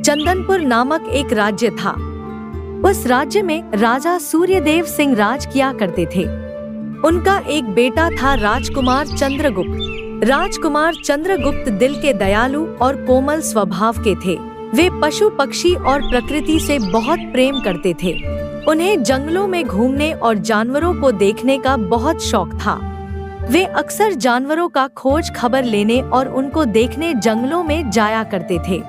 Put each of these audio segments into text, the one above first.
चंदनपुर नामक एक राज्य था। उस राज्य में राजा सूर्यदेव सिंह राज किया करते थे। उनका एक बेटा था राजकुमार चंद्रगुप्त। राजकुमार चंद्रगुप्त दिल के दयालु और कोमल स्वभाव के थे। वे पशु पक्षी और प्रकृति से बहुत प्रेम करते थे। उन्हें जंगलों में घूमने और जानवरों को देखने का बहुत शौक था। वे अक्सर जानवरों का खोज खबर लेने और उनको देखने जंगलों में जाया करते थे।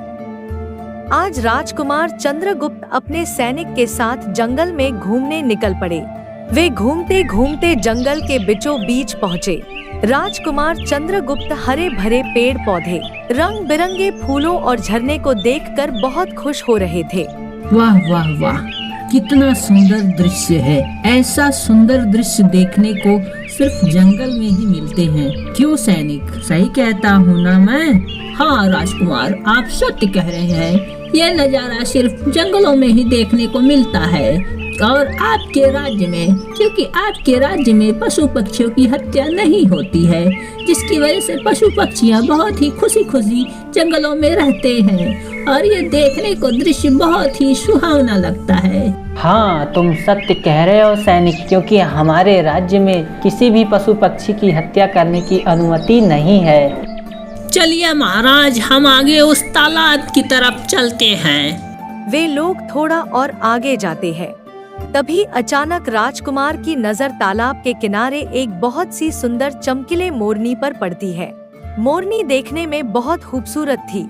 आज राजकुमार चंद्रगुप्त अपने सैनिक के साथ जंगल में घूमने निकल पड़े। वे घूमते घूमते जंगल के बीचों बीच पहुँचे। राजकुमार चंद्रगुप्त हरे भरे पेड़ पौधे, रंग बिरंगे फूलों और झरने को देखकर बहुत खुश हो रहे थे। वाह वाह वाह, कितना सुंदर दृश्य है। ऐसा सुंदर दृश्य देखने को सिर्फ जंगल में ही मिलते हैं। क्यों सैनिक, सही कहता हूँ ना मैं? हाँ राजकुमार, आप सत्य कह रहे हैं। यह नज़ारा सिर्फ जंगलों में ही देखने को मिलता है और आपके राज्य में, क्योंकि आपके राज्य में पशु पक्षियों की हत्या नहीं होती है, जिसकी वजह से पशु पक्षियाँ बहुत ही खुशी खुशी जंगलों में रहते हैं और ये देखने को दृश्य बहुत ही सुहावना लगता है। हाँ, तुम सत्य कह रहे हो सैनिक, क्योंकि हमारे राज्य में किसी भी पशु पक्षी की हत्या करने की अनुमति नहीं है। चलिए महाराज, हम आगे उस तालाब की तरफ चलते हैं। वे लोग थोड़ा और आगे जाते हैं। तभी अचानक राजकुमार की नजर तालाब के किनारे एक बहुत सी सुंदर चमकीले मोरनी पर पड़ती है। मोरनी देखने में बहुत खूबसूरत थी।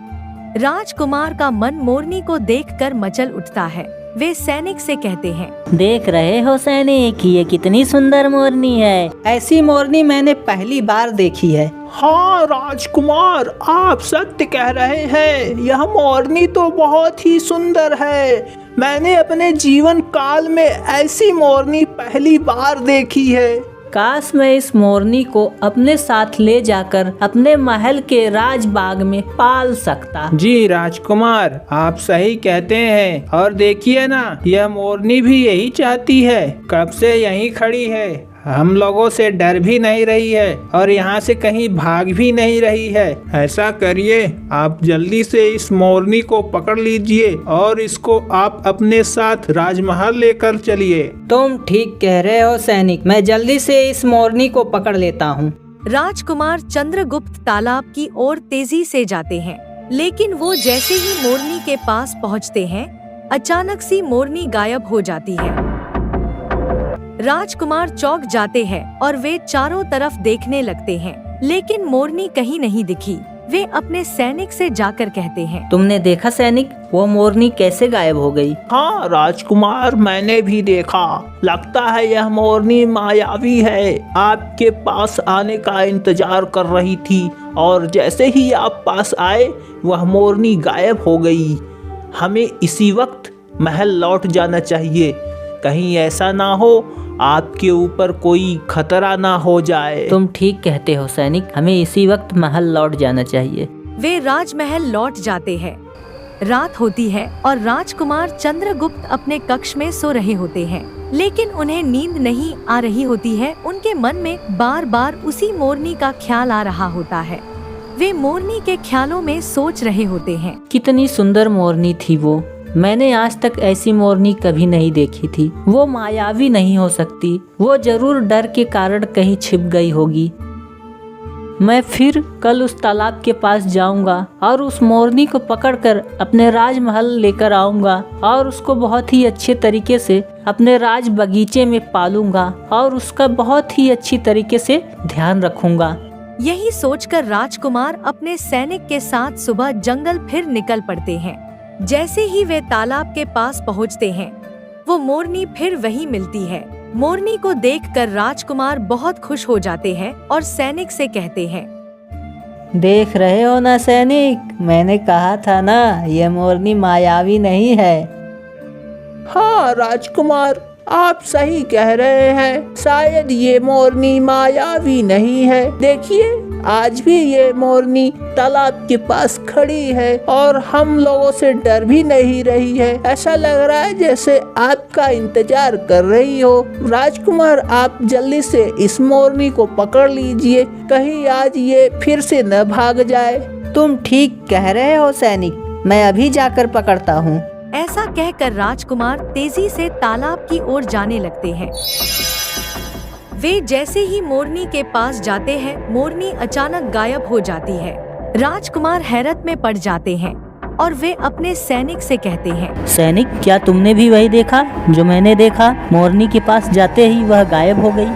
राजकुमार का मन मोरनी को देखकर मचल उठता है। वे सैनिक से कहते हैं, देख रहे हो सैनिक, ये कितनी सुंदर मोरनी है। ऐसी मोरनी मैंने पहली बार देखी है। हाँ राजकुमार, आप सत्य कह रहे हैं। यह मोरनी तो बहुत ही सुंदर है। मैंने अपने जीवन काल में ऐसी मोरनी पहली बार देखी है। काश मैं इस मोरनी को अपने साथ ले जाकर अपने महल के राजबाग में पाल सकता। जी राजकुमार, आप सही कहते हैं। और देखिए ना, यह मोरनी भी यही चाहती है। कब से यहीं खड़ी है, हम लोगों से डर भी नहीं रही है और यहाँ से कहीं भाग भी नहीं रही है। ऐसा करिए, आप जल्दी से इस मोरनी को पकड़ लीजिए और इसको आप अपने साथ राजमहल लेकर चलिए। तुम ठीक कह रहे हो सैनिक, मैं जल्दी से इस मोरनी को पकड़ लेता हूँ। राजकुमार चंद्रगुप्त तालाब की ओर तेजी से जाते हैं, लेकिन वो जैसे ही मोरनी के पास पहुँचते हैं, अचानक सी मोरनी गायब हो जाती है। राजकुमार चौंक जाते हैं और वे चारों तरफ देखने लगते हैं, लेकिन मोरनी कहीं नहीं दिखी। वे अपने सैनिक से जाकर कहते हैं, तुमने देखा सैनिक, वो मोरनी कैसे गायब हो गई? हाँ राजकुमार, मैंने भी देखा। लगता है यह मोरनी मायावी है, आपके पास आने का इंतजार कर रही थी और जैसे ही आप पास आए वह मोरनी गायब हो गई। हमें इसी वक्त महल लौट जाना चाहिए। कहीं ऐसा ना हो आपके ऊपर कोई खतरा ना हो जाए। तुम ठीक कहते हो सैनिक, हमें इसी वक्त महल लौट जाना चाहिए। वे राजमहल लौट जाते हैं। रात होती है और राजकुमार चंद्रगुप्त अपने कक्ष में सो रहे होते हैं, लेकिन उन्हें नींद नहीं आ रही होती है। उनके मन में बार बार उसी मोरनी का ख्याल आ रहा होता है। वे मोरनी के ख्यालों में सोच रहे होते हैं, कितनी सुंदर मोरनी थी वो। मैंने आज तक ऐसी मोरनी कभी नहीं देखी थी। वो मायावी नहीं हो सकती, वो जरूर डर के कारण कहीं छिप गई होगी। मैं फिर कल उस तालाब के पास जाऊंगा और उस मोरनी को पकड़कर अपने राजमहल लेकर आऊंगा और उसको बहुत ही अच्छे तरीके से अपने राज बगीचे में पालूंगा और उसका बहुत ही अच्छी तरीके से ध्यान रखूंगा। यही सोचकर राजकुमार अपने सैनिक के साथ सुबह जंगल फिर निकल पड़ते हैं। जैसे ही वे तालाब के पास पहुंचते हैं, वो मोरनी फिर वहीं मिलती है। मोरनी को देखकर राजकुमार बहुत खुश हो जाते हैं और सैनिक से कहते हैं, देख रहे हो ना सैनिक, मैंने कहा था ना, ये मोरनी मायावी नहीं है। हाँ राजकुमार, आप सही कह रहे हैं। शायद ये मोरनी मायावी नहीं है। देखिए, आज भी ये मोरनी तालाब के पास खड़ी है और हम लोगों से डर भी नहीं रही है। ऐसा लग रहा है जैसे आपका इंतजार कर रही हो। राजकुमार, आप जल्दी से इस मोरनी को पकड़ लीजिए, कहीं आज ये फिर से न भाग जाए। तुम ठीक कह रहे हो सैनिक, मैं अभी जाकर पकड़ता हूँ। ऐसा कहकर राजकुमार तेजी से तालाब की ओर जाने लगते हैं। वे जैसे ही मोरनी के पास जाते हैं, मोरनी अचानक गायब हो जाती है। राजकुमार हैरत में पड़ जाते हैं और वे अपने सैनिक से कहते हैं, सैनिक, क्या तुमने भी वही देखा जो मैंने देखा? मोरनी के पास जाते ही वह गायब हो गई।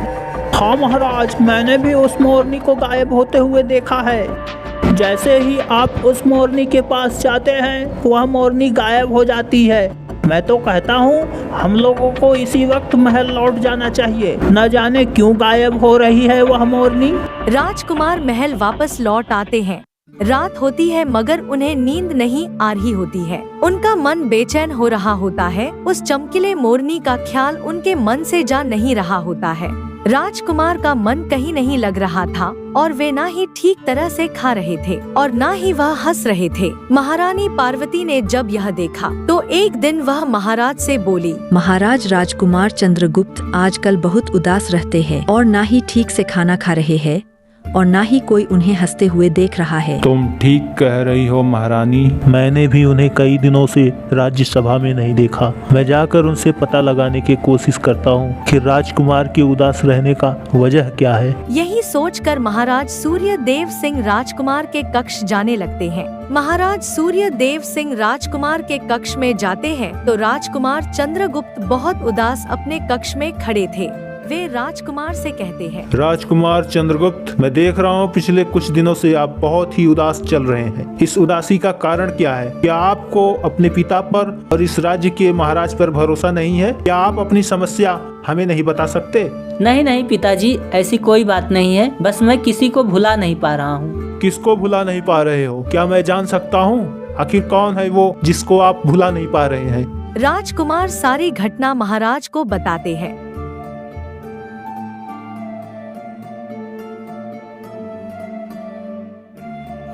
हाँ महाराज, मैंने भी उस मोरनी को गायब होते हुए देखा है। जैसे ही आप उस मोरनी के पास जाते हैं वह मोरनी गायब हो जाती है। मैं तो कहता हूँ हम लोगों को इसी वक्त महल लौट जाना चाहिए। न जाने क्यों गायब हो रही है वह मोरनी। राजकुमार महल वापस लौट आते हैं। रात होती है मगर उन्हें नींद नहीं आ रही होती है। उनका मन बेचैन हो रहा होता है। उस चमकीले मोरनी का ख्याल उनके मन से जा नहीं रहा होता है। राजकुमार का मन कहीं नहीं लग रहा था और वे ना ही ठीक तरह से खा रहे थे और ना ही वह हंस रहे थे। महारानी पार्वती ने जब यह देखा तो एक दिन वह महाराज से बोली, महाराज, राजकुमार चंद्रगुप्त आजकल बहुत उदास रहते हैं और ना ही ठीक से खाना खा रहे हैं और ना ही कोई उन्हें हंसते हुए देख रहा है। तुम ठीक कह रही हो महारानी। मैंने भी उन्हें कई दिनों से राज्यसभा में नहीं देखा। मैं जाकर उनसे पता लगाने की कोशिश करता हूँ कि राजकुमार के उदास रहने का वजह क्या है। यही सोचकर महाराज सूर्यदेव सिंह राजकुमार के कक्ष जाने लगते हैं। महाराज सूर्यदेव सिंह राजकुमार के कक्ष में जाते हैं तो राजकुमार चंद्रगुप्त बहुत उदास अपने कक्ष में खड़े थे। वे राजकुमार से कहते हैं, राजकुमार चंद्रगुप्त, मैं देख रहा हूँ पिछले कुछ दिनों से आप बहुत ही उदास चल रहे हैं। इस उदासी का कारण क्या है? क्या आपको अपने पिता पर और इस राज्य के महाराज पर भरोसा नहीं है? क्या आप अपनी समस्या हमें नहीं बता सकते? नहीं नहीं पिताजी, ऐसी कोई बात नहीं है। बस मैं किसी को भुला नहीं पा रहा हूँ। किसको भुला नहीं पा रहे हो? क्या मैं जान सकता हूँ आखिर कौन है वो जिसको आप भुला नहीं पा रहे हैं? राजकुमार सारी घटना महाराज को बताते हैं।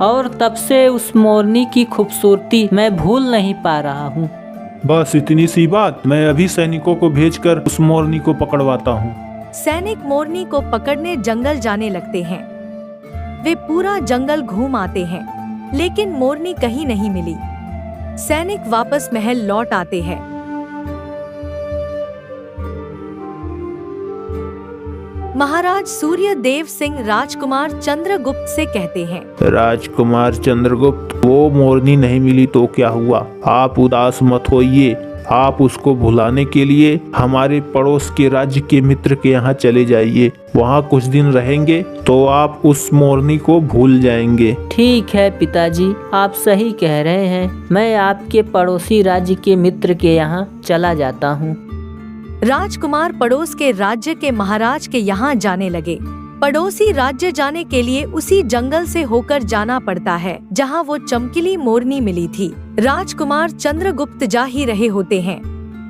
और तब से उस मोरनी की खूबसूरती मैं भूल नहीं पा रहा हूँ। बस इतनी सी बात? मैं अभी सैनिकों को भेजकर उस मोरनी को पकड़वाता हूँ। सैनिक मोरनी को पकड़ने जंगल जाने लगते हैं। वे पूरा जंगल घूम आते हैं लेकिन मोरनी कहीं नहीं मिली। सैनिक वापस महल लौट आते हैं। महाराज सूर्यदेव सिंह राजकुमार चंद्रगुप्त से कहते हैं, राजकुमार चंद्रगुप्त, वो मोरनी नहीं मिली तो क्या हुआ? आप उदास मत होइए। आप उसको भुलाने के लिए हमारे पड़ोस के राज्य के मित्र के यहाँ चले जाइए। वहाँ कुछ दिन रहेंगे तो आप उस मोरनी को भूल जाएंगे। ठीक है पिताजी, आप सही कह रहे हैं। मैं आपके पड़ोसी राज्य के मित्र के यहाँ चला जाता हूँ। राजकुमार पड़ोस के राज्य के महाराज के यहाँ जाने लगे। पड़ोसी राज्य जाने के लिए उसी जंगल से होकर जाना पड़ता है जहाँ वो चमकीली मोरनी मिली थी। राजकुमार चंद्रगुप्त जा ही रहे होते हैं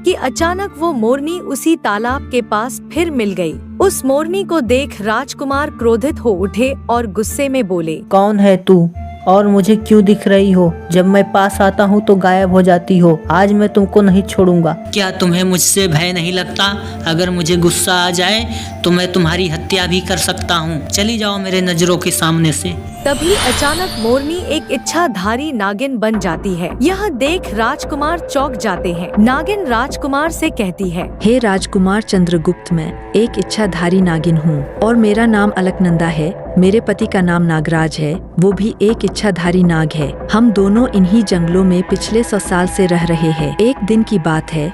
कि अचानक वो मोरनी उसी तालाब के पास फिर मिल गई। उस मोरनी को देख राजकुमार क्रोधित हो उठे और गुस्से में बोले, कौन है तू और मुझे क्यों दिख रही हो? जब मैं पास आता हूँ तो गायब हो जाती हो। आज मैं तुमको नहीं छोड़ूंगा। क्या तुम्हें मुझसे भय नहीं लगता? अगर मुझे गुस्सा आ जाए तो मैं तुम्हारी हत्या भी कर सकता हूँ। चली जाओ मेरे नजरों के सामने से। तभी अचानक मोरनी एक इच्छाधारी नागिन बन जाती है। यह देख राजकुमार चौंक जाते हैं। नागिन राजकुमार से कहती है, हे राजकुमार चंद्रगुप्त, मैं एक इच्छाधारी नागिन हूँ और मेरा नाम अलकनंदा है। मेरे पति का नाम नागराज है, वो भी एक इच्छाधारी नाग है। हम दोनों इन्हीं जंगलों में पिछले 100 साल से रह रहे हैं। एक दिन की बात है,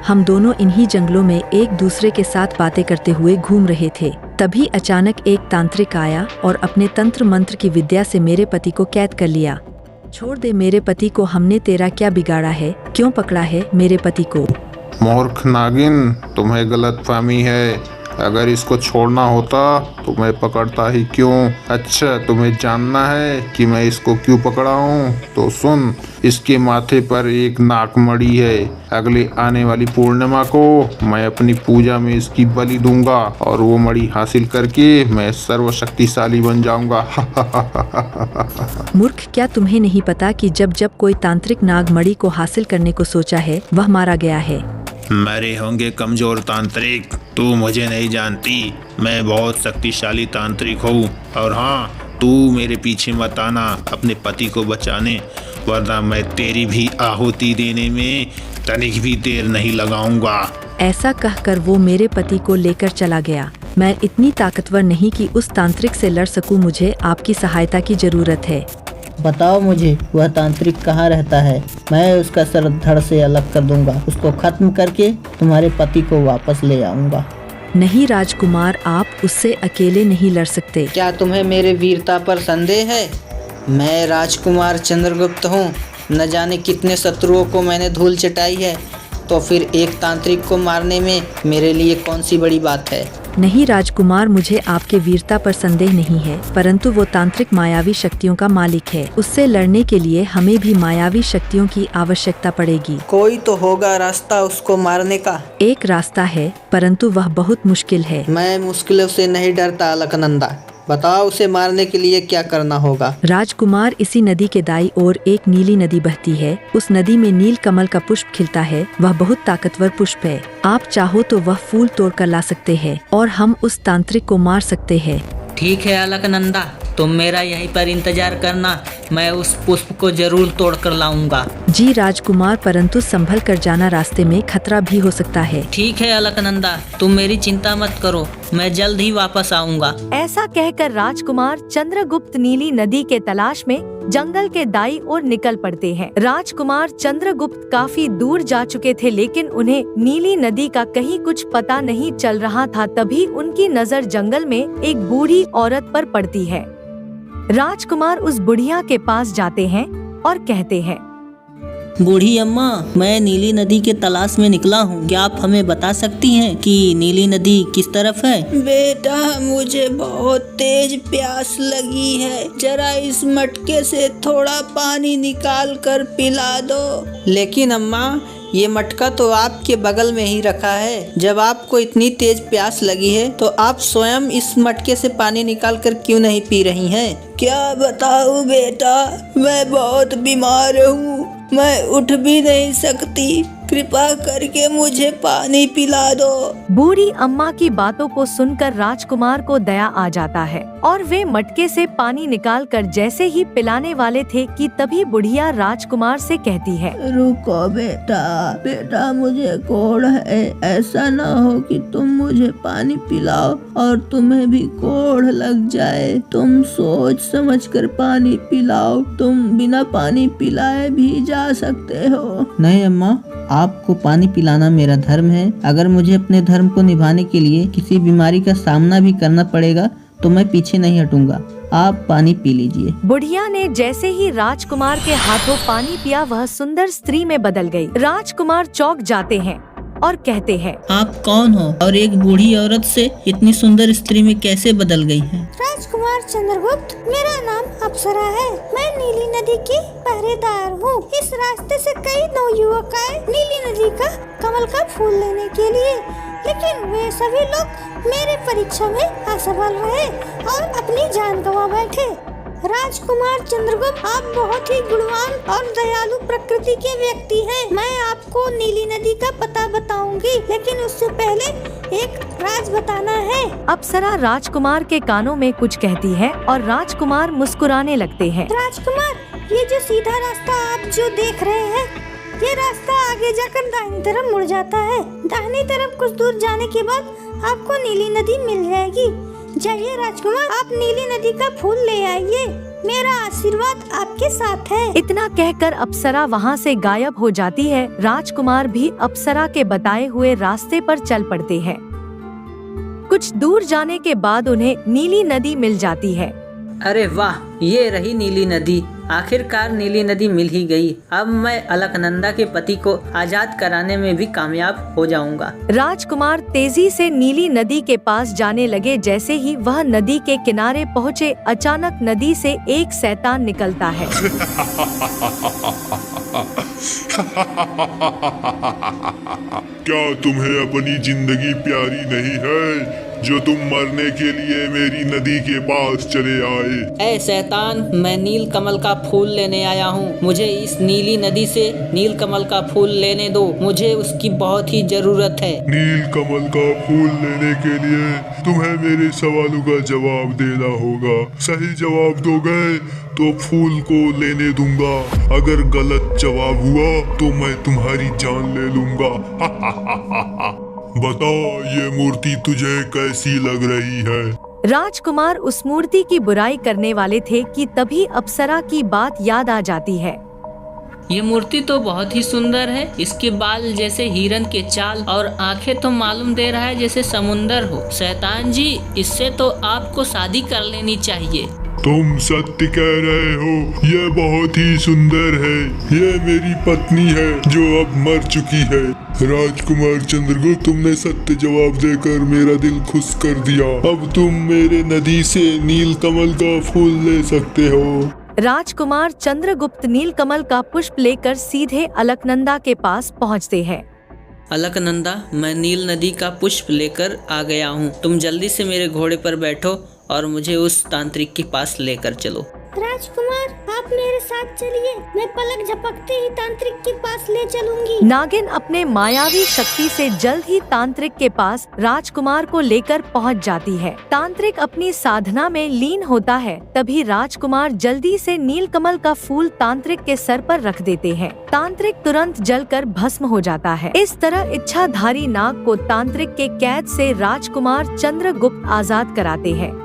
हम दोनों इन्हीं जंगलों में एक दूसरे के साथ बातें करते हुए घूम रहे थे। तभी अचानक एक तांत्रिक आया और अपने तंत्र मंत्र की विद्या से मेरे पति को कैद कर लिया। छोड़ दे मेरे पति को, हमने तेरा क्या बिगाड़ा है? क्यों पकड़ा है मेरे पति को? मूर्ख नागिन, तुम्हें गलतफहमी है। अगर इसको छोड़ना होता तो मैं पकड़ता ही क्यों? अच्छा, तुम्हें जानना है कि मैं इसको क्यों पकड़ा हूँ? तो सुन, इसके माथे पर एक नागमणि है। अगले आने वाली पूर्णिमा को मैं अपनी पूजा में इसकी बलि दूंगा और वो मणि हासिल करके मैं सर्वशक्तिशाली बन जाऊंगा। मूर्ख, क्या तुम्हें नहीं पता कि जब जब कोई तांत्रिक नागमणि को हासिल करने को सोचा है वह मारा गया है? मरे होंगे कमजोर तांत्रिक, तू मुझे नहीं जानती। मैं बहुत शक्तिशाली तांत्रिक हूँ। और हाँ, तू मेरे पीछे मत आना अपने पति को बचाने। वरना मैं तेरी भी आहुति देने में तनिक भी देर नहीं लगाऊंगा। ऐसा कहकर वो मेरे पति को लेकर चला गया। मैं इतनी ताकतवर नहीं कि उस तांत्रिक से लड़ सकूं। मुझे आपकी सहायता की जरूरत है। बताओ मुझे वह तांत्रिक कहाँ रहता है। मैं उसका सर धड़ से अलग कर दूंगा। उसको खत्म करके तुम्हारे पति को वापस ले आऊंगा। नहीं राजकुमार, आप उससे अकेले नहीं लड़ सकते। क्या तुम्हें मेरे वीरता पर संदेह है? मैं राजकुमार चंद्रगुप्त हूँ। न जाने कितने शत्रुओं को मैंने धूल चटाई है, तो फिर एक तांत्रिक को मारने में मेरे लिए कौन सी बड़ी बात है। नहीं राजकुमार, मुझे आपके वीरता पर संदेह नहीं है, परंतु वो तांत्रिक मायावी शक्तियों का मालिक है। उससे लड़ने के लिए हमें भी मायावी शक्तियों की आवश्यकता पड़ेगी। कोई तो होगा रास्ता उसको मारने का। एक रास्ता है, परंतु वह बहुत मुश्किल है। मैं मुश्किलों से नहीं डरता अलकनंदा। बताओ उसे मारने के लिए क्या करना होगा। राजकुमार, इसी नदी के दाईं ओर एक नीली नदी बहती है। उस नदी में नील कमल का पुष्प खिलता है। वह बहुत ताकतवर पुष्प है। आप चाहो तो वह फूल तोड़ कर ला सकते हैं और हम उस तांत्रिक को मार सकते हैं। ठीक है अलकनंदा, तुम मेरा यहीं पर इंतजार करना। मैं उस पुष्प को जरूर तोड़ कर लाऊंगा। जी राजकुमार, परंतु संभल कर जाना, रास्ते में खतरा भी हो सकता है। ठीक है अलकनंदा, तुम मेरी चिंता मत करो, मैं जल्द ही वापस आऊंगा। ऐसा कहकर राजकुमार चंद्रगुप्त नीली नदी के तलाश में जंगल के दाईं ओर निकल पड़ते हैं। राजकुमार चंद्रगुप्त काफी दूर जा चुके थे, लेकिन उन्हें नीली नदी का कहीं कुछ पता नहीं चल रहा था। तभी उनकी नजर जंगल में एक बूढ़ी औरत पर पड़ती है। राजकुमार उस बुढ़िया के पास जाते हैं और कहते हैं, बूढ़ी अम्मा, मैं नीली नदी के तलाश में निकला हूँ। क्या आप हमें बता सकती हैं कि नीली नदी किस तरफ है? बेटा, मुझे बहुत तेज प्यास लगी है। जरा इस मटके से थोड़ा पानी निकाल कर पिला दो। लेकिन अम्मा, ये मटका तो आपके बगल में ही रखा है। जब आपको इतनी तेज प्यास लगी है तो आप स्वयं इस मटके से पानी निकाल कर क्यों नहीं पी रही हैं? क्या बताऊं बेटा, मैं बहुत बीमार हूँ। मैं उठ भी नहीं सकती। कृपा करके मुझे पानी पिला दो। बूढ़ी अम्मा की बातों को सुनकर राजकुमार को दया आ जाता है और वे मटके से पानी निकालकर जैसे ही पिलाने वाले थे कि तभी बुढ़िया राजकुमार से कहती है, रुको बेटा, बेटा मुझे कोढ़ है। ऐसा ना हो कि तुम मुझे पानी पिलाओ और तुम्हें भी कोढ़ लग जाए। तुम सोच समझ कर पानी पिलाओ। तुम बिना पानी पिलाए भी जा सकते हो। नहीं अम्मा, आपको पानी पिलाना मेरा धर्म है। अगर मुझे अपने धर्म को निभाने के लिए किसी बीमारी का सामना भी करना पड़ेगा तो मैं पीछे नहीं हटूंगा। आप पानी पी लीजिए। बुढ़िया ने जैसे ही राजकुमार के हाथों पानी पिया, वह सुंदर स्त्री में बदल गई। राजकुमार चौंक जाते हैं और कहते हैं, आप कौन हो और एक बूढ़ी औरत से इतनी सुंदर स्त्री में कैसे बदल गई हैं? राजकुमार चंद्रगुप्त, मेरा नाम अप्सरा है। मैं नीली नदी की पहरेदार हूँ। इस रास्ते से कई नवयुवक आए नीली नदी का कमल का फूल लेने के लिए, लेकिन वे सभी लोग मेरे परीक्षा में असफल रहे और अपनी जान गंवा बैठे। राजकुमार चंद्रगुप्त, आप बहुत ही गुणवान और दयालु प्रकृति के व्यक्ति हैं। मैं आपको नीली नदी का पता बताऊंगी, लेकिन उससे पहले एक राज बताना है। अप्सरा राजकुमार के कानों में कुछ कहती है और राजकुमार मुस्कुराने लगते हैं। राजकुमार, ये जो सीधा रास्ता आप जो देख रहे हैं, ये रास्ता आगे जाकर दाहिनी तरफ मुड़ जाता है। दाहिनी तरफ कुछ दूर जाने के बाद आपको नीली नदी मिल जाएगी। जाइए राजकुमार, आप नीली नदी का फूल ले आइए। मेरा आशीर्वाद आपके साथ है। इतना कहकर अप्सरा वहाँ से गायब हो जाती है। राजकुमार भी अप्सरा के बताए हुए रास्ते पर चल पड़ते हैं। कुछ दूर जाने के बाद उन्हें नीली नदी मिल जाती है। अरे वाह, ये रही नीली नदी। आखिरकार नीली नदी मिल ही गई। अब मैं अलकनंदा के पति को आजाद कराने में भी कामयाब हो जाऊंगा। राजकुमार तेजी से नीली नदी के पास जाने लगे। जैसे ही वह नदी के किनारे पहुँचे, अचानक नदी से एक शैतान निकलता है। क्या तुम्हें अपनी जिंदगी प्यारी नहीं है? जो तुम मरने के लिए मेरी नदी के पास चले आए। ऐ शैतान, मैं नील कमल का फूल लेने आया हूँ। मुझे इस नीली नदी से नील कमल का फूल लेने दो, मुझे उसकी बहुत ही जरूरत है। नील कमल का फूल लेने के लिए तुम्हें मेरे सवालों का जवाब देना होगा। सही जवाब दोगे तो फूल को लेने दूंगा, अगर गलत जवाब हुआ तो मैं तुम्हारी जान ले लूंगा। बता, ये मूर्ति तुझे कैसी लग रही है? राजकुमार उस मूर्ति की बुराई करने वाले थे कि तभी अप्सरा की बात याद आ जाती है। ये मूर्ति तो बहुत ही सुंदर है। इसके बाल जैसे हिरन के चाल और आंखें तो मालूम दे रहा है जैसे समुंदर हो। शैतान जी, इससे तो आपको शादी कर लेनी चाहिए। तुम सत्य कह रहे हो, ये बहुत ही सुंदर है। ये मेरी पत्नी है जो अब मर चुकी है। राजकुमार चंद्रगुप्त, तुमने सत्य जवाब देकर मेरा दिल खुश कर दिया। अब तुम मेरे नदी से नील कमल का फूल ले सकते हो। राजकुमार चंद्रगुप्त नीलकमल का पुष्प लेकर सीधे अलकनंदा के पास पहुंचते हैं। अलकनंदा, मैं नील नदी का पुष्प लेकर आ गया हूँ। तुम जल्दी से मेरे घोड़े पर बैठो और मुझे उस तांत्रिक के पास लेकर चलो। राजकुमार, आप मेरे साथ चलिए, मैं पलक झपकते ही तांत्रिक के पास ले चलूंगी। नागिन अपने मायावी शक्ति से जल्द ही तांत्रिक के पास राजकुमार को लेकर पहुंच जाती है। तांत्रिक अपनी साधना में लीन होता है, तभी राजकुमार जल्दी से नीलकमल का फूल तांत्रिक के सर पर रख देते हैं। तांत्रिक तुरंत जलकर भस्म हो जाता है। इस तरह इच्छाधारी नाग को तांत्रिक के कैद से राजकुमार चंद्रगुप्त आजाद कराते हैं।